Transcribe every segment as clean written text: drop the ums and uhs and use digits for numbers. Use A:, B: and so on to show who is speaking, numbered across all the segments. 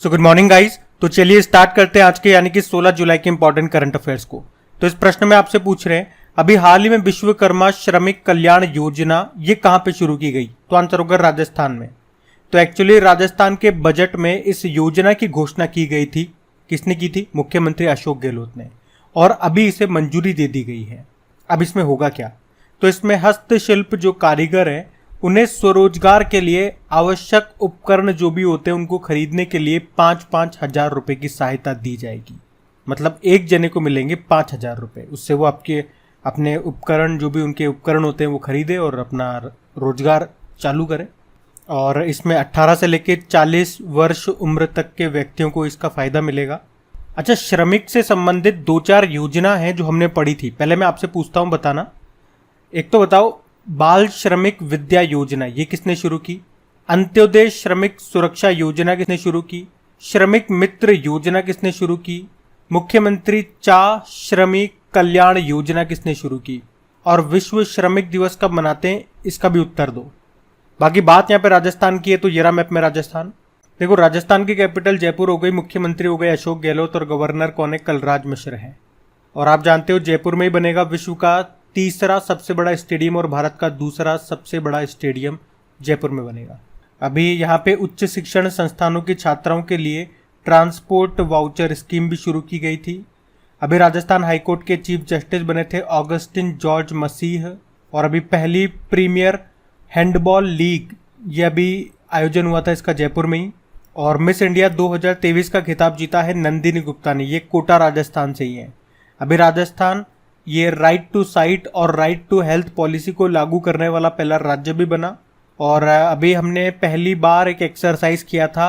A: So good morning guys. तो चलिए start करते हैं आज के यानी कि 16 जुलाई के इंपॉर्टेंट करंट अफेयर्स को। तो इस प्रश्न में आपसे पूछ रहे हैं अभी हाल ही में विश्वकर्मा श्रमिक कल्याण योजना ये कहां पे शुरू की गई? तो आंसर होगा राजस्थान में। तो एक्चुअली राजस्थान के बजट में इस योजना की घोषणा की गई थी। किसने की थी? मुख्यमंत्री अशोक गहलोत ने। और अभी इसे मंजूरी दे दी गई है। अब इसमें होगा क्या? तो इसमें हस्तशिल्प जो कारीगर है उन्हें स्वरोजगार के लिए आवश्यक उपकरण जो भी होते हैं उनको खरीदने के लिए 5-5 हजार रुपए की सहायता दी जाएगी। मतलब एक जने को मिलेंगे 5,000 रुपए। उससे वो आपके अपने उपकरण जो भी उनके उपकरण होते हैं वो खरीदे और अपना रोजगार चालू करें। और इसमें 18 से लेकर 40 वर्ष उम्र तक के व्यक्तियों को इसका फायदा मिलेगा। अच्छा, श्रमिक से संबंधित 2-4 योजना है जो हमने पढ़ी थी। पहले मैं आपसे पूछता हूं, बताना। एक तो बताओ, बाल श्रमिक विद्या योजना ये किसने शुरू की? अंत्योदय श्रमिक सुरक्षा योजना किसने शुरू की? श्रमिक मित्र योजना किसने शुरू की? मुख्यमंत्री चा श्रमिक कल्याण योजना किसने शुरू की? और विश्व श्रमिक दिवस कब मनाते हैं, इसका भी उत्तर दो। बाकी बात यहाँ पे राजस्थान की है, तो ये रहा मैप में राजस्थान। देखो, राजस्थान की कैपिटल जयपुर हो गई, मुख्यमंत्री हो गए अशोक गहलोत और गवर्नर कौन है? कलराज मिश्र है। और आप जानते हो जयपुर में ही बनेगा विश्व का तीसरा सबसे बड़ा स्टेडियम और भारत का दूसरा सबसे बड़ा स्टेडियम जयपुर में बनेगा। अभी यहाँ पे उच्च शिक्षण संस्थानों की छात्राओं के लिए ट्रांसपोर्ट वाउचर स्कीम भी शुरू की गई थी। अभी राजस्थान हाईकोर्ट के चीफ जस्टिस बने थे ऑगस्टिन जॉर्ज मसीह। और अभी पहली प्रीमियर हैंडबॉल लीग ये अभी आयोजन हुआ था इसका जयपुर में ही। और मिस इंडिया 2023 का खिताब जीता है नंदिनी गुप्ता ने। ये कोटा राजस्थान से ही है। अभी राजस्थान ये राइट टू साइट और राइट टू हेल्थ पॉलिसी को लागू करने वाला पहला राज्य भी बना। और अभी हमने पहली बार एक एक्सरसाइज किया था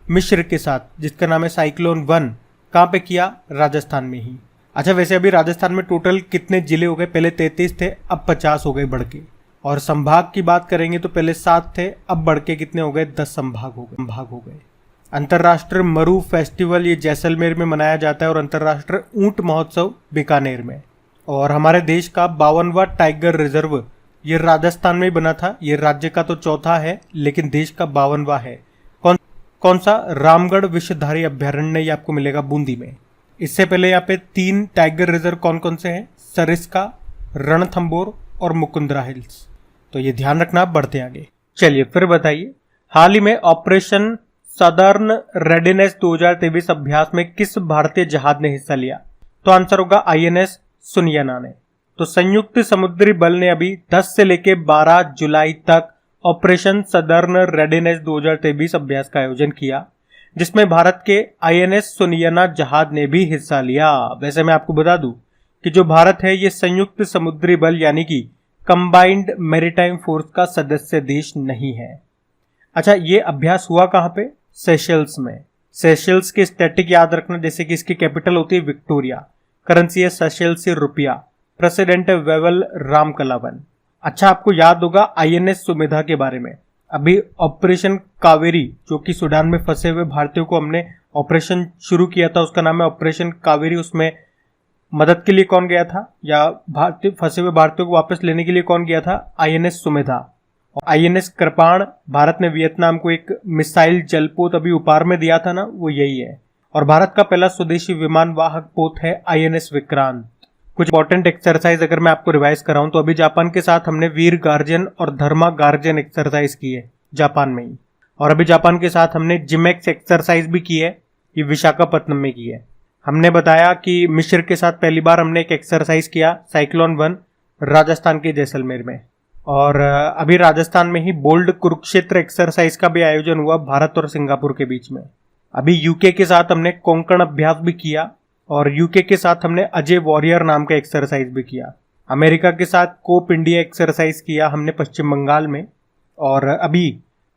A: मिस्र के साथ जिसका नाम है साइक्लोन 1। कहाँ पे किया? राजस्थान में ही। अच्छा, वैसे अभी राजस्थान में टोटल कितने जिले हो गए? पहले 33 थे, अब 50 हो गए बढ़ के। और संभाग की बात करेंगे तो पहले 7 थे, अब बढ़ के कितने हो गए? 10 संभाग हो गए। अंतर्राष्ट्रीय मरु फेस्टिवल ये जैसलमेर में मनाया जाता है और अंतर्राष्ट्रीय ऊंट महोत्सव बीकानेर में। और हमारे देश का 52वां टाइगर रिजर्व ये राजस्थान में बना था। ये राज्य का तो चौथा है लेकिन देश का 52वां है। कौन सा? रामगढ़ विषधारी अभ्यारण्य, ये आपको मिलेगा बूंदी में। इससे पहले यहाँ पे 3 टाइगर रिजर्व कौन कौन से हैं? सरिस्का, रणथंबोर और मुकुंदरा हिल्स। तो ये ध्यान रखना। बढ़ते आगे। चलिए फिर बताइए, हाल ही में ऑपरेशन सदर्न रेडीनेस 2023 अभ्यास में किस भारतीय जहाज ने हिस्सा लिया? तो आंसर होगा INS सुनियाना ने। तो संयुक्त समुद्री बल ने अभी 10 से लेकर 12 जुलाई तक ऑपरेशन सदर्न रेडीनेस 2023 अभ्यास का आयोजन किया जिसमें भारत के INS सुनियाना जहाज ने भी हिस्सा लिया। वैसे मैं आपको बता दूं कि जो भारत है ये संयुक्त समुद्री बल यानी कि कंबाइंड मैरीटाइम फोर्स का सदस्य देश नहीं है। अच्छा, ये अभ्यास हुआ कहां पे? सेशल्स में। सेशल्स के स्टैटिक याद रखना, जैसे कि इसकी कैपिटल होती है विक्टोरिया, करेंसी है सेशल्स से रुपया, प्रेसिडेंट है वेवल रामकलावन। अच्छा, आपको याद होगा INS सुमेधा के बारे में। अभी ऑपरेशन कावेरी जो कि सूडान में फंसे हुए भारतीयों को हमने ऑपरेशन शुरू किया था, उसका नाम है ऑपरेशन कावेरी। उसमें मदद के लिए कौन गया था या भारतीय फंसे हुए भारतीयों को वापस लेने के लिए कौन गया था? INS सुमेधा। और INS कृपाण, भारत ने वियतनाम को एक मिसाइल जलपोत अभी उपहार में दिया था ना, वो यही है। और भारत का पहला स्वदेशी विमान वाहक पोत है INS विक्रांत। कुछ इंपॉर्टेंट एक्सरसाइज अगर मैं आपको रिवाइज कराऊं तो अभी जापान के साथ हमने वीर गार्जियन और धर्मा गार्जियन एक्सरसाइज की है जापान में ही। और अभी जापान के साथ हमने जिमेक्स एक्सरसाइज भी की है, ये विशाखापत्तनम में की है। हमने बताया कि मिस्र के साथ पहली बार हमने एक एक्सरसाइज किया साइक्लोन 1 राजस्थान के जैसलमेर में। और अभी राजस्थान में ही बोल्ड कुरुक्षेत्र एक्सरसाइज का भी आयोजन हुआ भारत और सिंगापुर के बीच में। अभी यूके के साथ हमने कोंकण अभ्यास भी किया और यूके के साथ हमने अजय वॉरियर नाम का एक्सरसाइज भी किया। अमेरिका के साथ कोप इंडिया एक्सरसाइज किया हमने पश्चिम बंगाल में। और अभी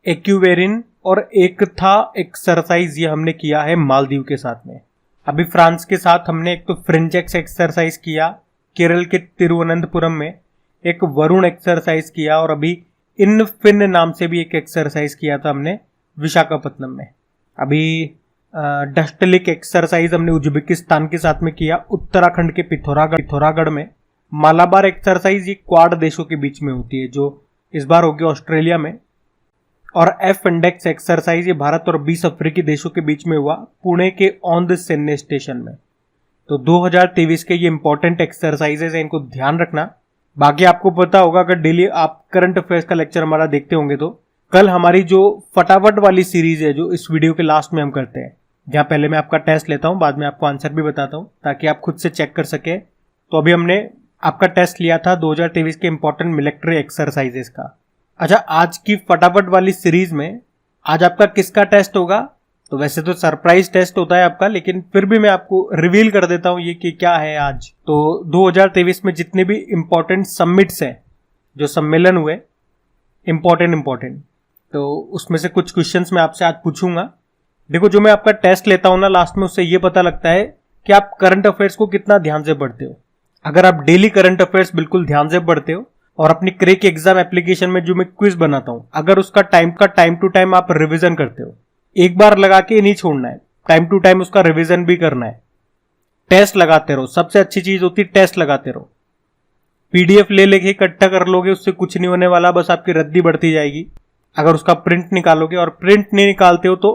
A: एक्यूवेरिन और एकथा एक्सरसाइज ये हमने किया है मालदीव के साथ में। अभी फ्रांस के साथ हमने एक तो फ्रिंजेक्स एक्सरसाइज किया केरल के तिरुवनंतपुरम में, एक वरुण एक्सरसाइज किया और अभी इनफिन नाम से भी एक एक्सरसाइज किया था हमने विशाखापत्तनम में। अभी डस्टलिक एक्सरसाइज हमने उज्बेकिस्तान के साथ में किया उत्तराखंड के पिथौरागढ़ में। मालाबार एक्सरसाइज ये क्वाड देशों के बीच में होती है जो इस बार होगी ऑस्ट्रेलिया में। और एफ इंडेक्स एक्सरसाइज ये भारत और 20 अफ्रीकी देशों के बीच में हुआ पुणे के ऑन द सैन्य स्टेशन में। तो 2023 के ये इंपॉर्टेंट एक्सरसाइजेज हैं, इनको ध्यान रखना। बाकी आपको पता होगा अगर डेली आप करंट अफेयर्स का लेक्चर हमारा देखते होंगे तो कल हमारी जो फटाफट वाली सीरीज है जो इस वीडियो के लास्ट में हम करते हैं, जहां पहले मैं आपका टेस्ट लेता हूं, बाद में आपको आंसर भी बताता हूं ताकि आप खुद से चेक कर सके। तो अभी हमने आपका टेस्ट लिया था 2023 के इंपॉर्टेंट मिलिट्री एक्सरसाइजेस का। अच्छा, आज की फटाफट वाली सीरीज में आज आपका किसका टेस्ट होगा? तो वैसे तो सरप्राइज टेस्ट होता है आपका, लेकिन फिर भी मैं आपको रिवील कर देता हूं ये कि क्या है आज। तो 2023 में जितने भी इंपॉर्टेंट समिट्स हैं, जो सम्मेलन हुए इंपॉर्टेंट, तो उसमें से कुछ क्वेश्चंस मैं आपसे आज पूछूंगा। देखो, जो मैं आपका टेस्ट लेता हूं ना लास्ट में, उससे ये पता लगता है कि आप करंट अफेयर्स को कितना ध्यान से पढ़ते हो। अगर आप डेली करंट अफेयर्स बिल्कुल ध्यान से पढ़ते हो और अपनी क्रेक एग्जाम एप्लीकेशन में जो मैं क्विज बनाता हूं, अगर उसका टाइम टू टाइम आप रिवीजन करते हो, एक बार लगा के नहीं छोड़ना है, टाइम टू टाइम उसका रिवीजन भी करना है, टेस्ट लगाते रहो। सबसे अच्छी चीज होती है टेस्ट लगाते रहो। पीडीएफ ले लेके इकट्ठा कर लोगे, उससे कुछ नहीं होने वाला, बस आपकी रद्दी बढ़ती जाएगी। अगर उसका प्रिंट निकालोगे और प्रिंट नहीं निकालते हो तो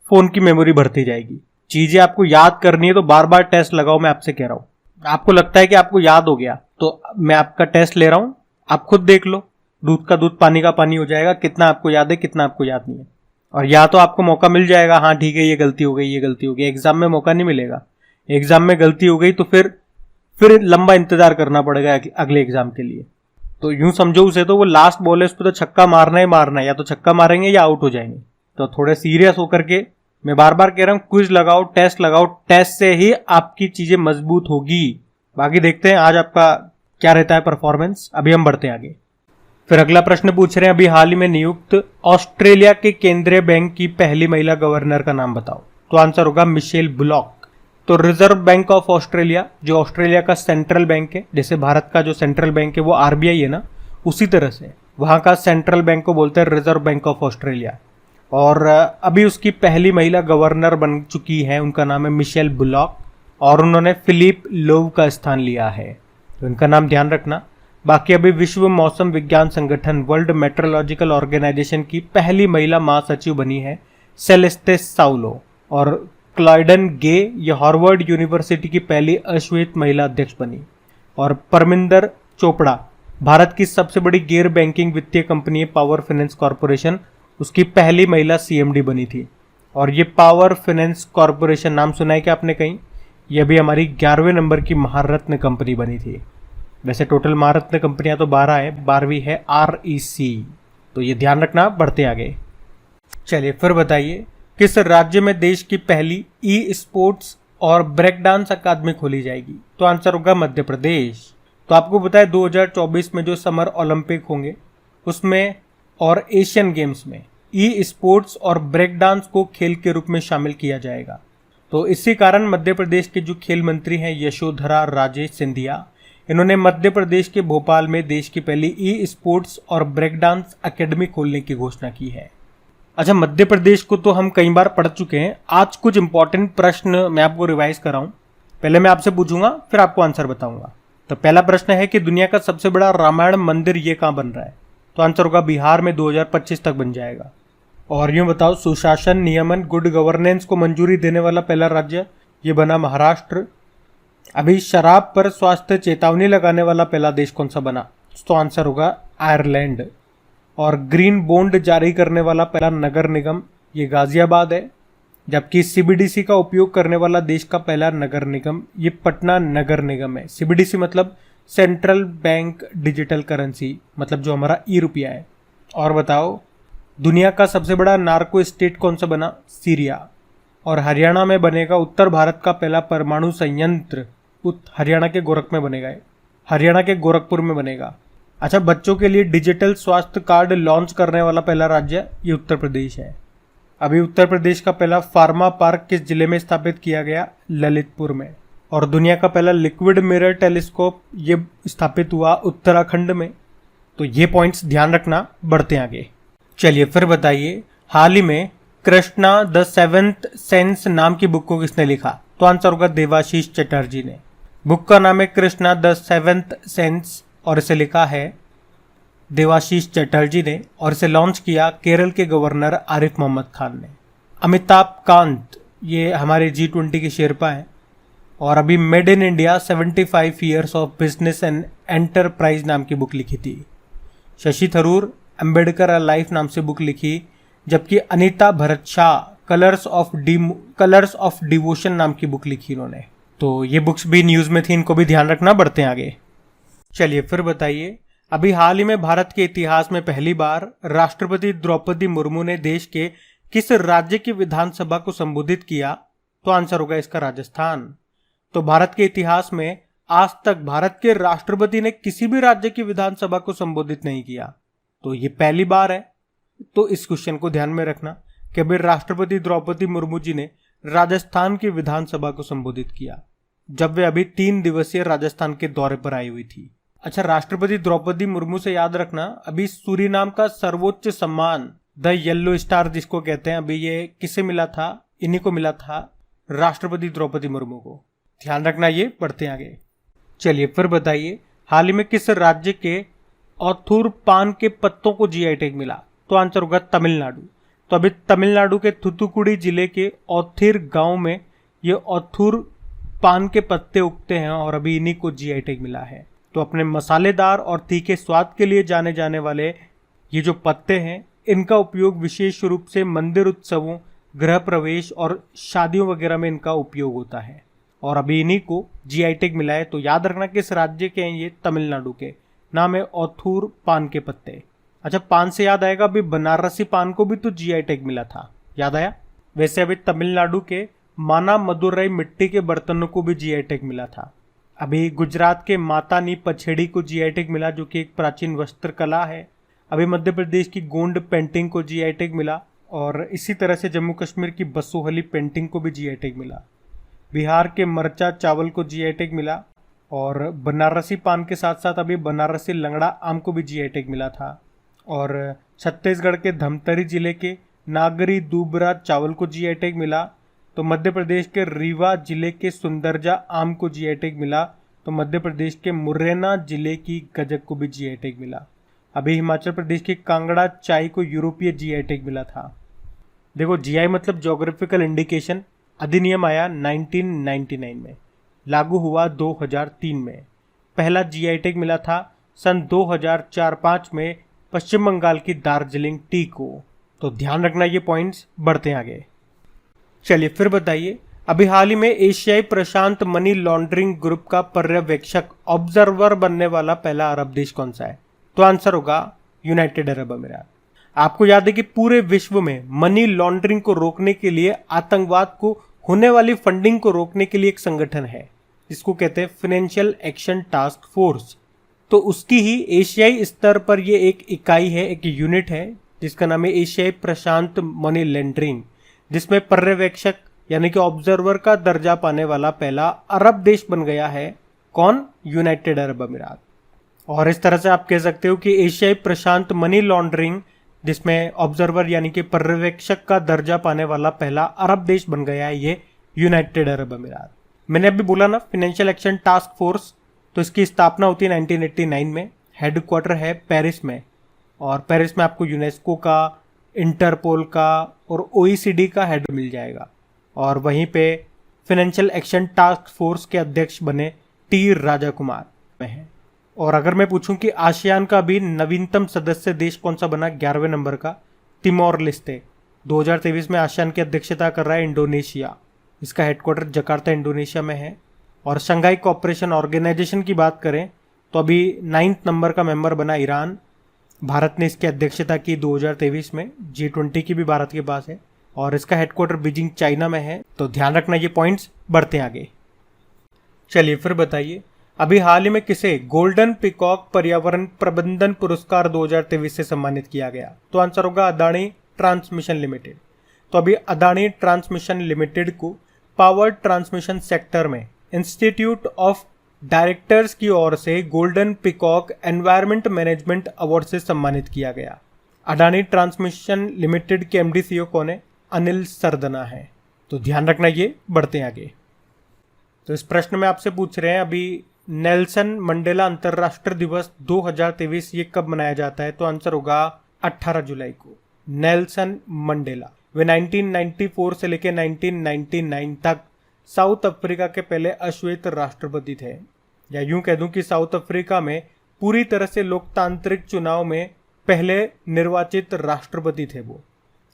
A: फोन की मेमोरी बढ़ती जाएगी। चीजें आपको याद करनी है तो बार बार टेस्ट लगाओ, मैं आपसे कह रहा हूं। आपको लगता है कि आपको याद हो गया, तो मैं आपका टेस्ट ले रहा हूं, आप खुद देख लो। दूध का दूध पानी का पानी हो जाएगा, कितना आपको याद है कितना आपको याद नहीं है। और या तो आपको मौका मिल जाएगा, हाँ ठीक है ये गलती हो गई ये गलती हो गई। एग्जाम में मौका नहीं मिलेगा। एग्जाम में गलती हो गई तो फिर लंबा इंतजार करना पड़ेगा अगले एग्जाम के लिए। तो यूं समझो उसे, तो वो लास्ट बॉल है, उस पर तो छक्का मारना ही मारना है, या तो छक्का मारेंगे या आउट हो जाएंगे। तो थोड़े सीरियस होकर के, मैं बार बार कह रहा हूं, क्विज लगाओ, टेस्ट लगाओ। टेस्ट से ही आपकी चीजें मजबूत होगी। बाकी देखते हैं आज आपका क्या रहता है परफॉर्मेंस। अभी हम बढ़ते हैं आगे। फिर अगला प्रश्न पूछ रहे हैं, अभी हाल ही में नियुक्त ऑस्ट्रेलिया के केंद्रीय बैंक की पहली महिला गवर्नर का नाम बताओ। तो आंसर होगा मिशेल बुलॉक। तो रिजर्व बैंक ऑफ ऑस्ट्रेलिया, जो ऑस्ट्रेलिया का सेंट्रल बैंक है, जैसे भारत का जो सेंट्रल बैंक है वो आरबीआई है ना, उसी तरह से वहां का सेंट्रल बैंक को बोलते हैं रिजर्व बैंक ऑफ ऑस्ट्रेलिया। और अभी उसकी पहली महिला गवर्नर बन चुकी है, उनका नाम है मिशेल बुलॉक, और उन्होंने फिलिप लोव का स्थान लिया है, तो इनका नाम ध्यान रखना। बाकी अभी विश्व मौसम विज्ञान संगठन वर्ल्ड मेट्रोलॉजिकल ऑर्गेनाइजेशन की पहली महिला महासचिव बनी है सेलेस्टे साउलो। और क्लाइडन गे ये हार्वर्ड यूनिवर्सिटी की पहली अश्वेत महिला अध्यक्ष बनी। और परमिंदर चोपड़ा, भारत की सबसे बड़ी गैर बैंकिंग वित्तीय कंपनी है पावर फाइनेंस कॉरपोरेशन, उसकी पहली महिला सीएमडी बनी थी। और ये पावर फाइनेंस कॉरपोरेशन नाम सुना है क्या आपने कहीं? ये भी हमारी 11वें नंबर की महारत्न कंपनी बनी थी। वैसे टोटल महारत्न कंपनियां तो 12 है, 12वीं है REC, तो ये ध्यान रखना। बढ़ते आगे। चलिए फिर बताइए, किस राज्य में देश की पहली ई स्पोर्ट्स और ब्रेक डांस अकादमी खोली जाएगी? तो आंसर होगा मध्य प्रदेश। तो आपको पता है 2024 में जो समर ओलंपिक होंगे उसमें और एशियन गेम्स में ई स्पोर्ट्स और ब्रेक डांस को खेल के रूप में शामिल किया जाएगा। तो इसी कारण मध्य प्रदेश के जो खेल मंत्री हैं यशोधरा राजे सिंधिया, इन्होंने मध्य प्रदेश के भोपाल में देश की पहली ई स्पोर्ट्स और ब्रेक डांस अकेडमी खोलने की घोषणा की है। अच्छा, मध्य प्रदेश को तो हम कई बार पढ़ चुके हैं। आज कुछ इंपॉर्टेंट प्रश्न मैं आपको रिवाइज कराऊं। पहले मैं आपसे पूछूंगा, फिर आपको आंसर बताऊंगा। तो पहला प्रश्न है कि दुनिया का सबसे बड़ा रामायण मंदिर ये कहाँ बन रहा है? तो आंसर होगा बिहार में, 2025 तक बन जाएगा। और यूं बताओ, सुशासन, नियमन, गुड गवर्नेंस को मंजूरी देने वाला पहला राज्य ये बना महाराष्ट्र। अभी शराब पर स्वास्थ्य चेतावनी लगाने वाला पहला देश कौन सा बना? तो आंसर होगा आयरलैंड। और ग्रीन बॉन्ड जारी करने वाला पहला नगर निगम ये गाजियाबाद है। जबकि सीबीडीसी का उपयोग करने वाला देश का पहला नगर निगम ये पटना नगर निगम है। सीबीडीसी मतलब सेंट्रल बैंक डिजिटल करेंसी, मतलब जो हमारा ई रुपया है। और बताओ, दुनिया का सबसे बड़ा नार्को स्टेट कौन सा बना? सीरिया। और हरियाणा में बनेगा उत्तर भारत का पहला परमाणु संयंत्र, हरियाणा के गोरख में बनेगा, हरियाणा के गोरखपुर में बनेगा। अच्छा, बच्चों के लिए डिजिटल स्वास्थ्य कार्ड लॉन्च करने वाला पहला राज्य ये उत्तर प्रदेश है। अभी उत्तर प्रदेश का पहला फार्मा पार्क किस जिले में स्थापित किया गया? ललितपुर में। और दुनिया का पहला लिक्विड मिरर टेलीस्कोप ये स्थापित हुआ उत्तराखंड में। तो ये पॉइंट्स ध्यान रखना। बढ़ते आगे। चलिए फिर बताइए, हाल ही में कृष्णा द सेवेंथ सेंस नाम की बुक को किसने लिखा? तो आंसर होगा देवाशीष चटर्जी ने। बुक का नाम है कृष्णा द सेवेंथ सेंस और इसे लिखा है देवाशीष चटर्जी ने और इसे लॉन्च किया केरल के गवर्नर आरिफ मोहम्मद खान ने। अमिताभ कांत ये हमारे G20 के शेरपा हैं और अभी made in India 75 years of business and enterprise नाम की बुक लिखी थी। शशि थरूर अम्बेडकर अ लाइफ नाम से बुक लिखी, जबकि Anita Bharat Shah colours of devotion नाम की बुक लिखी इन्होंने। तो ये बुक्स भी न्यूज में थी, इनको भी ध्यान रखना, बढ़ते हैं आगे। चलिए फिर बताइए, अभी हाल ही में भारत के इतिहास में पहली बार राष्ट्रपति द्रौपदी मुर्मू ने देश के किस राज्य की विधानसभा को संबोधित किया? तो आंसर होगा इसका राजस्थान। तो भारत के इतिहास में आज तक भारत के राष्ट्रपति ने किसी भी राज्य की विधानसभा को संबोधित नहीं किया, तो ये पहली बार है। तो इस क्वेश्चन को ध्यान में रखना कि अभी राष्ट्रपति द्रौपदी मुर्मू जी ने राजस्थान की विधानसभा को संबोधित किया, जब वे अभी 3 दिवसीय राजस्थान के दौरे पर आई हुई थी। अच्छा, राष्ट्रपति द्रौपदी मुर्मू से याद रखना, अभी सूरीनाम का सर्वोच्च सम्मान द येलो स्टार जिसको कहते हैं, अभी ये किसे मिला था? इन्हीं को मिला था, राष्ट्रपति द्रौपदी मुर्मू को। ध्यान रखना ये, बढ़ते आगे। चलिए फिर बताइए, हाल ही में किस राज्य के ऑथुर पान के पत्तों को जीआई टैग मिला? तो आंसर होगा तमिलनाडु। तो अभी तमिलनाडु के थूथुकुडी जिले के ऑथिर गांव में ये ऑथुर पान के पत्ते उगते हैं और अभी इन्हीं को जीआई टैग मिला है। तो अपने मसालेदार और तीखे स्वाद के लिए जाने जाने वाले ये जो पत्ते हैं, इनका उपयोग विशेष रूप से मंदिर उत्सवों, गृह प्रवेश और शादियों वगैरह में इनका उपयोग होता है और अभी इन्हीं को जीआई टैग मिला है। तो याद रखना किस राज्य के हैं ये? तमिलनाडु के। नाम है ऑथुर पान के पत्ते। अच्छा, पान से याद आएगा, अभी बनारसी पान को भी तो जीआई टैग मिला था, याद आया? वैसे अभी तमिलनाडु के माना मदुरई मिट्टी के बर्तनों को भी जीआई टैग मिला था। अभी गुजरात के माता नी पछेड़ी को जीआई टैग मिला, जो कि एक प्राचीन वस्त्र कला है। अभी मध्य प्रदेश की गोंड पेंटिंग को जीआई टैग मिला और इसी तरह से जम्मू कश्मीर की बसोहली पेंटिंग को भी जीआई टैग मिला। बिहार के मरचा चावल को जीआई टैग मिला और बनारसी पान के साथ साथ अभी बनारसी लंगड़ा आम को भी जीआई टैग मिला था। और छत्तीसगढ़ के धमतरी जिले के नागरी दूबरा चावल को जीआई टैग मिला। तो मध्य प्रदेश के रीवा जिले के सुंदरजा आम को जीआई टैग मिला। तो मध्य प्रदेश के मुरैना जिले की गजक को भी जीआई टैग मिला। अभी हिमाचल प्रदेश की कांगड़ा चाय को यूरोपीय जीआई टैग मिला था। देखो, जीआई मतलब ज्योग्राफिकल इंडिकेशन अधिनियम आया 1999 में, लागू हुआ 2003 में। पहला जीआई टैग मिला था सन 2004-05 में पश्चिम बंगाल की दार्जिलिंग टी को। तो ध्यान रखना ये पॉइंट्स, बढ़ते हैं आगे। चलिए फिर बताइए, अभी हाल ही में एशियाई प्रशांत मनी लॉन्ड्रिंग ग्रुप का पर्यवेक्षक ऑब्जर्वर बनने वाला पहला अरब देश कौन सा है? तो आंसर होगा यूनाइटेड अरब अमीरात। आपको याद है कि पूरे विश्व में मनी लॉन्ड्रिंग को रोकने के लिए, आतंकवाद को होने वाली फंडिंग को रोकने के लिए एक संगठन है जिसको कहते हैं फाइनेंशियल एक्शन टास्क फोर्स। तो उसकी ही एशियाई स्तर पर ये एक इकाई है, एक यूनिट है जिसका नाम है एशियाई प्रशांत मनी लॉन्ड्रिंग, जिसमें पर्यवेक्षक यानी कि ऑब्जर्वर का दर्जा पाने वाला पहला अरब देश बन गया है। कौन? यूनाइटेड अरब अमीरात। और इस तरह से आप कह सकते हो कि एशियाई प्रशांत मनी लॉन्ड्रिंग जिसमें ऑब्जर्वर यानी कि पर्यवेक्षक का दर्जा पाने वाला पहला अरब देश बन गया है ये यूनाइटेड अरब अमीरात। मैंने अभी बोला ना फाइनेंशियल एक्शन टास्क फोर्स, तो इसकी स्थापना होती है 1989 में। हेडक्वार्टर है पेरिस में और पेरिस में आपको यूनेस्को का, इंटरपोल का और ओईसीडी का हेड मिल जाएगा। और वहीं पे फाइनेंशियल एक्शन टास्क फोर्स के अध्यक्ष बने टी राजा कुमार में हैं। और अगर मैं पूछूं कि आसियान का भी नवीनतम सदस्य देश कौन सा बना 11वें नंबर का, तिमोर लेस्टे। 2023 में आसियान की अध्यक्षता कर रहा है इंडोनेशिया। इसका हेडक्वार्टर जकार्ता इंडोनेशिया में है। और शंघाई कोऑपरेशन ऑर्गेनाइजेशन की बात करें तो अभी 9th नंबर का मेंबर बना ईरान। भारत ने इसकी अध्यक्षता की 2023 में। G20 की भी भारत के पास है और इसका हेडक्वार्टर बीजिंग चाइना में है। तो ध्यान रखना ये पॉइंट्स, बढ़ते हैं आगे। चलिए फिर बताइए, अभी हाल ही में किसे गोल्डन पिकॉक पर्यावरण प्रबंधन पुरस्कार 2023 से सम्मानित किया गया? तो आंसर होगा अदानी ट्रांसमिशन लिमिटेड। तो अभी अदानी ट्रांसमिशन लिमिटेड को पावर ट्रांसमिशन सेक्टर में इंस्टीट्यूट ऑफ डायरेक्टर्स की ओर से golden peacock environment management award से सम्मानित किया गया। अडानी ट्रांसमिशन लिमिटेड के एमडी सीईओ कौन है? अनिल सरदना है। तो ध्यान रखना ये, बढ़ते हैं आगे। तो इस प्रश्न में आपसे पूछ रहे हैं अभी नेल्सन मंडेला अंतर्राष्ट्रीय दिवस 2023 ये कब मनाया जाता है? तो आंसर होगा 18 जुलाई को। नेल्सन मंडेला वे 1994 से लेकर 1999 तक साउथ अफ्रीका के पहले अश्वेत राष्ट्रपति थे, या यूं कह दूं कि साउथ अफ्रीका में पूरी तरह से लोकतांत्रिक चुनाव में पहले निर्वाचित राष्ट्रपति थे वो,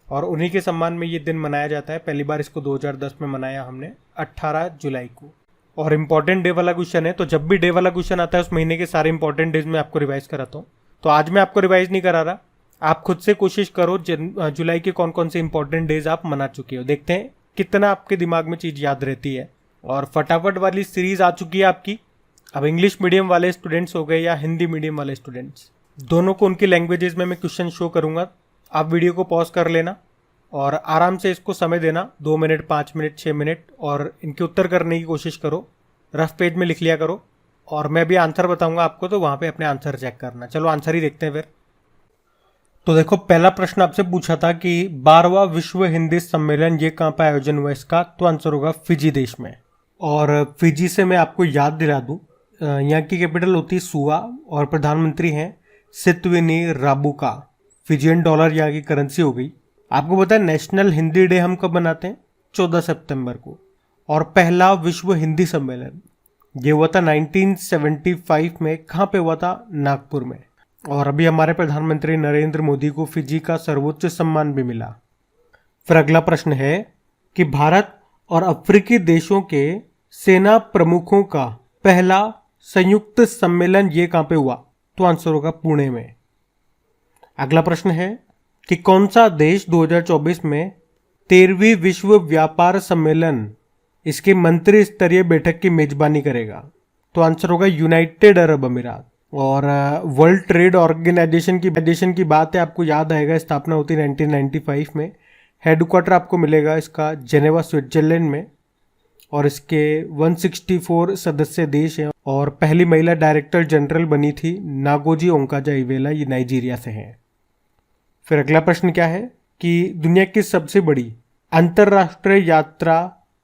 A: और उन्हीं के सम्मान में ये दिन मनाया जाता है। पहली बार इसको 2010 में मनाया हमने 18 जुलाई को। और इम्पोर्टेंट डे वाला क्वेश्चन है, तो जब भी डे वाला क्वेश्चन आता है उस महीने के सारे इंपॉर्टेंट डेज में आपको रिवाइज कराता हूँ। तो आज मैं आपको रिवाइज नहीं करा रहा, आप खुद से कोशिश करो जुलाई के कौन कौन से इंपॉर्टेंट डेज आप मना चुके हो, देखते हैं कितना आपके दिमाग में चीज याद रहती है। और फटाफट वाली सीरीज आ चुकी है आपकी। अब इंग्लिश मीडियम वाले स्टूडेंट्स हो गए या हिंदी मीडियम वाले स्टूडेंट्स, दोनों को उनकी लैंग्वेजेस में मैं क्वेश्चन शो करूंगा। आप वीडियो को पॉज कर लेना और आराम से इसको समय देना, 2 मिनट, 5 मिनट, 6 मिनट, और इनके उत्तर करने की कोशिश करो। रफ पेज में लिख लिया करो, और मैं भी आंसर बताऊंगा आपको, तो वहां पे अपने आंसर चेक करना। चलो आंसर ही देखते हैं फिर। तो देखो, पहला प्रश्न आपसे पूछा था कि 12वां विश्व हिंदी सम्मेलन ये कहाँ पर आयोजन हुआ इसका? तो आंसर होगा फिजी देश में। और फिजी से मैं आपको याद दिला दूं, यहाँ की कैपिटल होती है सुआ और प्रधानमंत्री हैं सितविनी राबुका। फिजियन डॉलर यहाँ की करेंसी हो गई। आपको पता है नेशनल हिंदी डे हम कब मनाते हैं? 14 सितंबर को। और पहला विश्व हिंदी सम्मेलन ये हुआ था 1975 में। कहाँ पे हुआ था? नागपुर में। और अभी हमारे प्रधानमंत्री नरेंद्र मोदी को फिजी का सर्वोच्च सम्मान भी मिला। फिर अगला प्रश्न है कि भारत और अफ्रीकी देशों के सेना प्रमुखों का पहला संयुक्त सम्मेलन ये कहाँ पे हुआ? तो आंसर होगा पुणे में। अगला प्रश्न है कि कौन सा देश 2024 में 13वीं विश्व व्यापार सम्मेलन इसके मंत्री स्तरीय बैठक की मेजबानी करेगा? तो आंसर होगा यूनाइटेड अरब अमीरात। और वर्ल्ड ट्रेड ऑर्गेनाइजेशन की बात है, आपको याद आएगा स्थापना होती है 1995 में। हेडक्वार्टर आपको मिलेगा इसका जेनेवा स्विट्जरलैंड में, और इसके 164 सदस्य देश हैं। और पहली महिला डायरेक्टर जनरल बनी थी नागोजी ओंकाजा-इवेला, ये नाइजीरिया से हैं। फिर अगला प्रश्न क्या है कि दुनिया की सबसे बड़ी अंतरराष्ट्रीय यात्रा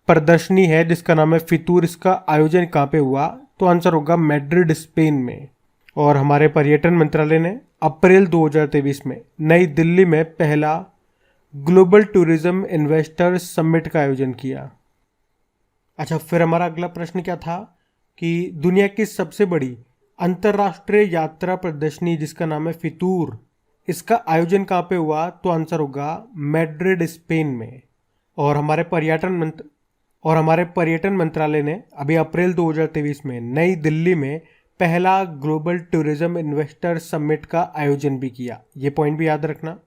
A: प्रदर्शनी है जिसका नाम है फितूर, इसका आयोजन कहाँ पे हुआ? तो आंसर होगा मैड्रिड, स्पेन में। और हमारे पर्यटन मंत्रालय ने अप्रैल 2023 में नई दिल्ली में पहला ग्लोबल टूरिज्म इन्वेस्टर्स समिट का आयोजन किया। अच्छा, फिर हमारा अगला प्रश्न क्या था कि दुनिया की सबसे बड़ी अंतरराष्ट्रीय यात्रा प्रदर्शनी जिसका नाम है फितूर, इसका आयोजन कहाँ पे हुआ? तो आंसर होगा मैड्रिड, स्पेन में। और हमारे पर्यटन मंत्रालय ने अभी अप्रैल 2023 में नई दिल्ली में पहला ग्लोबल टूरिज्म इन्वेस्टर समिट का आयोजन भी किया। ये पॉइंट भी याद रखना।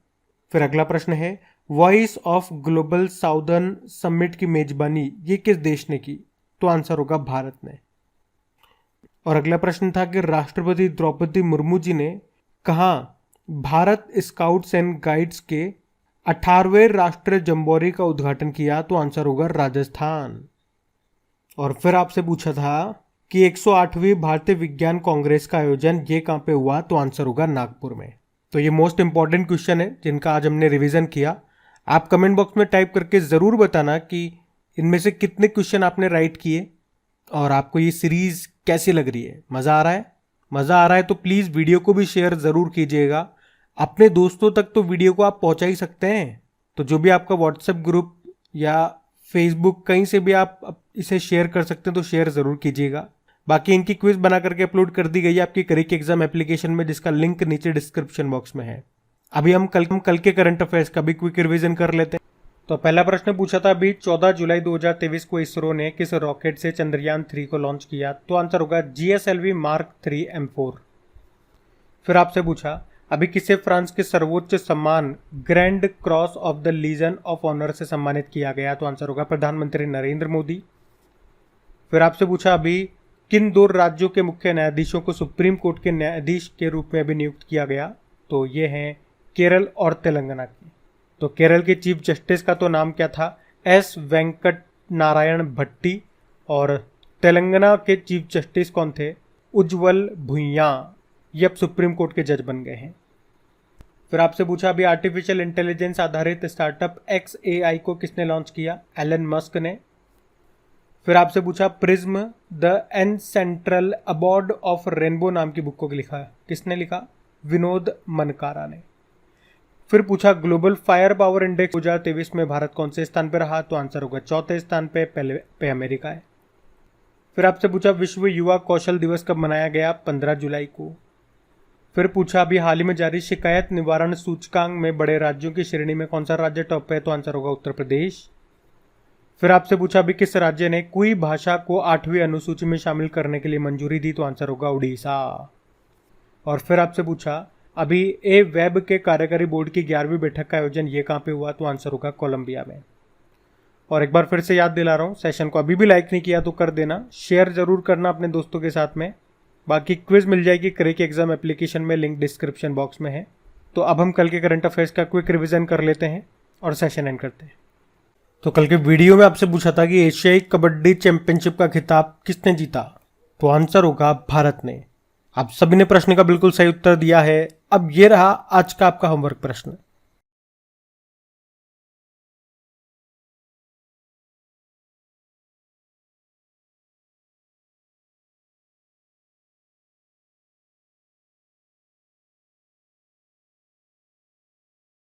A: फिर अगला प्रश्न है voice of global southern summit की मेजबानी ये किस देश ने की? तो आंसर होगा भारत ने। और अगला प्रश्न था कि राष्ट्रपति द्रौपदी मुर्मू जी ने कहा भारत स्काउट्स एंड गाइड्स के 18वें राष्ट्रीय जम्बोरी का उद्घाटन किया? तो आंसर होगा राजस्थान। और फिर आपसे पूछा था कि 108वीं भारतीय विज्ञान कांग्रेस का आयोजन ये कहाँ पे हुआ? तो आंसर होगा नागपुर में। तो ये मोस्ट इंपॉर्टेंट क्वेश्चन है जिनका आज हमने रिवीजन किया। आप कमेंट बॉक्स में टाइप करके ज़रूर बताना कि इनमें से कितने क्वेश्चन आपने राइट किए और आपको ये सीरीज कैसी लग रही है। मज़ा आ रहा है? मज़ा आ रहा है तो प्लीज़ वीडियो को भी शेयर ज़रूर कीजिएगा। अपने दोस्तों तक तो वीडियो को आप पहुंचा ही सकते हैं, तो जो भी आपका व्हाट्सएप ग्रुप या फेसबुक कहीं से भी आप इसे शेयर कर सकते हैं, तो शेयर ज़रूर कीजिएगा। बाकी इनकी क्विज बना करके अपलोड कर दी गई है आपकी करिक एग्जाम एप्लीकेशन में, जिसका लिंक नीचे डिस्क्रिप्शन बॉक्स में है। अभी हम कल के करंट अफेयर्स का भी क्विक रिवीजन कर लेते हैं। तो पहला प्रश्न पूछा था अभी 14 जुलाई 2023 को इसरो ने किस रॉकेट से चंद्रयान 3 को लॉन्च किया? तो आंसर होगा GSLV Mark 3 M4। फिर आपसे पूछा अभी किसे फ्रांस के सर्वोच्च सम्मान Grand Cross of the Legion of Honour से सम्मानित किया गया? तो आंसर होगा प्रधानमंत्री नरेंद्र मोदी। फिर आपसे पूछा अभी किन 2 राज्यों के मुख्य न्यायाधीशों को सुप्रीम कोर्ट के न्यायाधीश के रूप में अभी नियुक्त किया गया? तो ये हैं केरल और तेलंगाना की। तो केरल के चीफ जस्टिस का तो नाम क्या था? S वेंकट नारायण भट्टी। और तेलंगाना के चीफ जस्टिस कौन थे? उज्ज्वल भुइयां। ये अब सुप्रीम कोर्ट के जज बन गए हैं। फिर आपसे पूछा अभी आर्टिफिशियल इंटेलिजेंस आधारित स्टार्टअप XAI को किसने लॉन्च किया? एलन मस्क ने। फिर आपसे पूछा prism the ancestral abode of rainbow नाम की बुक को लिखा है, किसने लिखा? विनोद मनकारा ने। फिर पूछा ग्लोबल फायर पावर इंडेक्स 2023 में भारत कौन से स्थान पर रहा? तो आंसर होगा चौथे स्थान पे, पहले पे अमेरिका है। फिर आपसे पूछा विश्व युवा कौशल दिवस कब मनाया गया? 15 जुलाई को। फिर पूछा अभी हाल ही में जारी शिकायत निवारण सूचकांक में बड़े राज्यों की श्रेणी में कौन सा राज्य टॉप पे है? तो आंसर होगा उत्तर प्रदेश। फिर आपसे पूछा अभी किस राज्य ने कोई भाषा को 8वीं अनुसूची में शामिल करने के लिए मंजूरी दी? तो आंसर होगा उड़ीसा। और फिर आपसे पूछा अभी ए वेब के कार्यकारी बोर्ड की 11वीं बैठक का आयोजन ये कहाँ पे हुआ? तो आंसर होगा कोलंबिया में। और एक बार फिर से याद दिला रहा हूँ, सेशन को अभी भी लाइक नहीं किया तो कर देना, शेयर जरूर करना अपने दोस्तों के साथ में। बाकी क्विज मिल जाएगी क्रैक एग्जाम एप्लीकेशन में, लिंक डिस्क्रिप्शन बॉक्स में है। तो अब हम कल के करंट अफेयर्स का क्विक रिवीजन कर लेते हैं और सेशन एंड करते हैं। तो कल के वीडियो में आपसे पूछा था कि एशियाई कबड्डी चैंपियनशिप का खिताब किसने जीता? तो आंसर होगा भारत ने। आप सभी ने प्रश्न का बिल्कुल सही उत्तर दिया है। अब ये रहा आज का आपका होमवर्क प्रश्न।